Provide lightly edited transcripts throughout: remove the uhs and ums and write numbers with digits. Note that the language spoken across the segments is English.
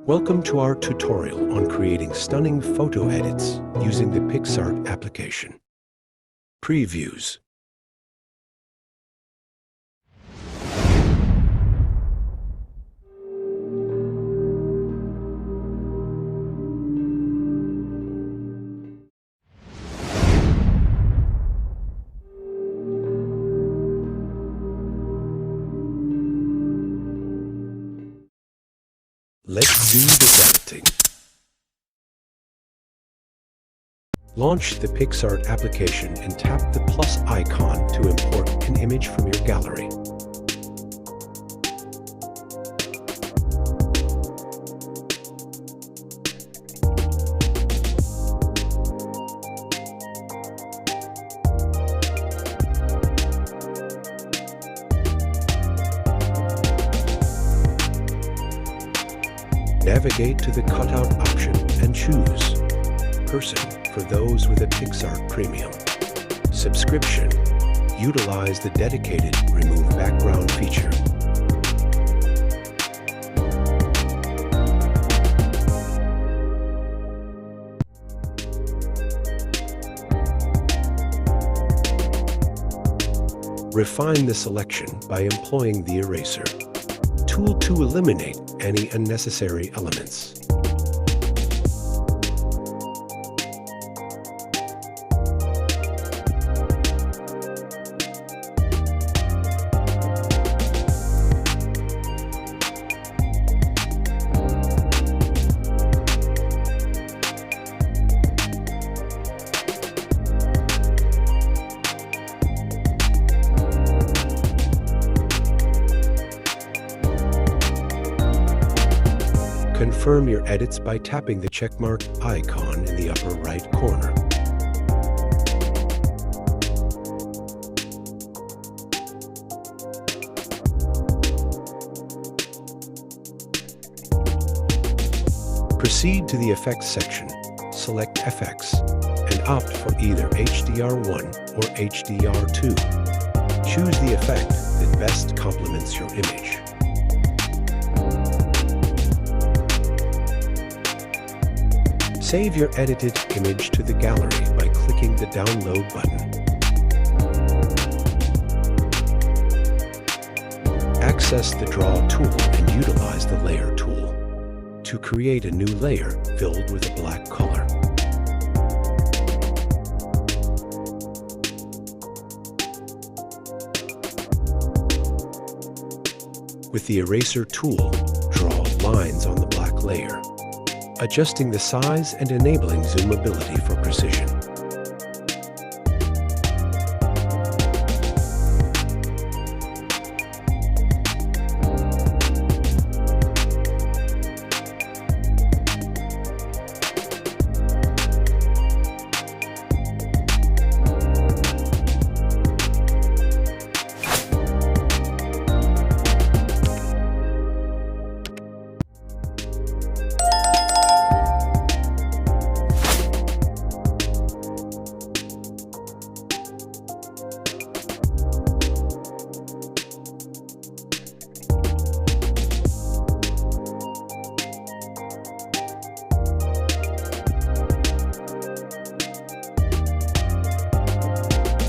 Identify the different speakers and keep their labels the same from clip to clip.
Speaker 1: Welcome to our tutorial on creating stunning photo edits using the PicsArt application. Previews. Let's do this editing. Launch the PicsArt application and tap the plus icon to import an image from your gallery. Navigate to the cutout option and choose Person for those with a PicsArt Premium. Subscription. Utilize the dedicated Remove Background feature. Refine the selection by employing the eraser tool to eliminate any unnecessary elements. Confirm your edits by tapping the checkmark icon in the upper right corner. Proceed to the Effects section, select FX, and opt for either HDR1 or HDR2. Choose the effect that best complements your image. Save your edited image to the gallery by clicking the Download button. Access the Draw tool and utilize the Layer tool to create a new layer filled with a black color. With the Eraser tool, draw lines on the black layer, adjusting the size and enabling zoomability for precision.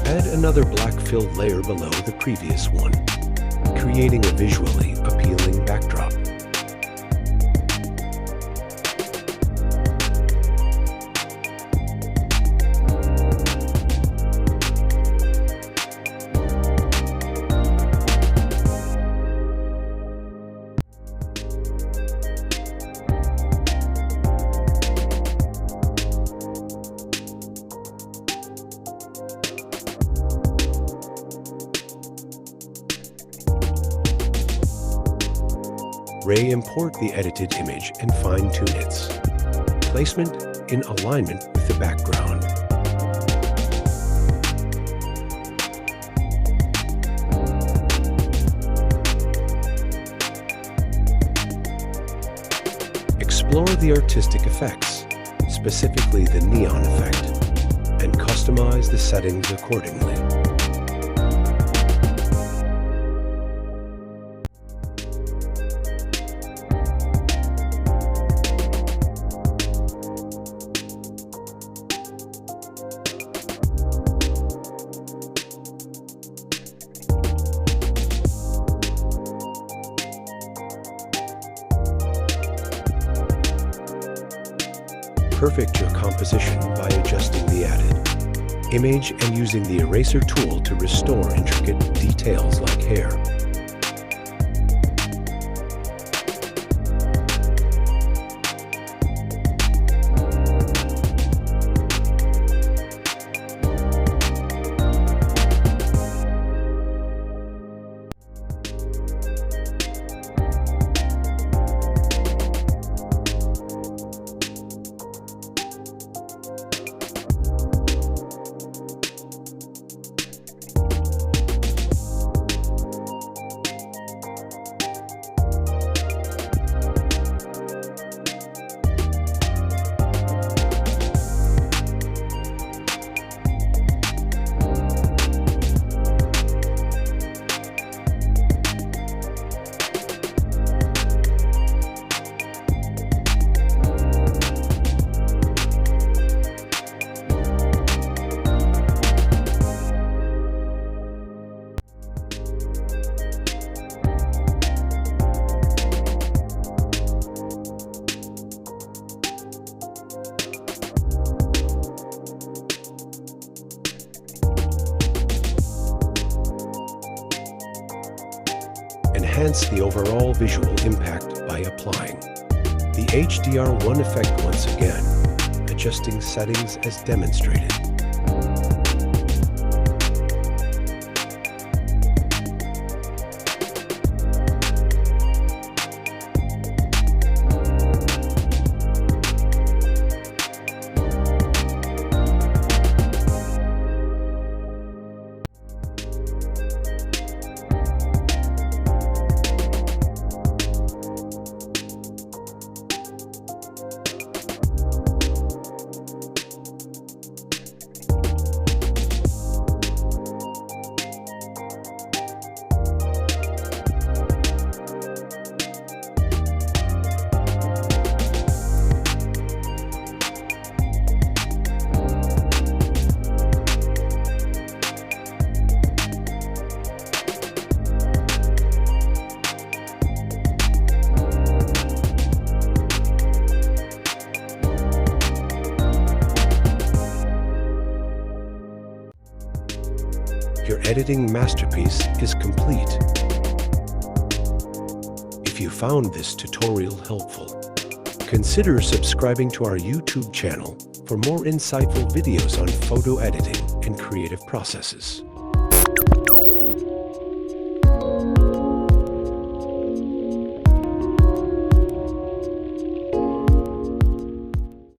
Speaker 1: Add another black-filled layer below the previous one, creating a visually appealing backdrop. Import the edited image and fine-tune its placement in alignment with the background. Explore the artistic effects, specifically the neon effect, and customize the settings accordingly. perfect your composition by adjusting the added image and using the eraser tool to restore intricate details like hair. Enhance the overall visual impact by applying the HDR1 effect once again, adjusting settings as demonstrated. Your editing masterpiece is complete. If you found this tutorial helpful, consider subscribing to our YouTube channel for more insightful videos on photo editing and creative processes.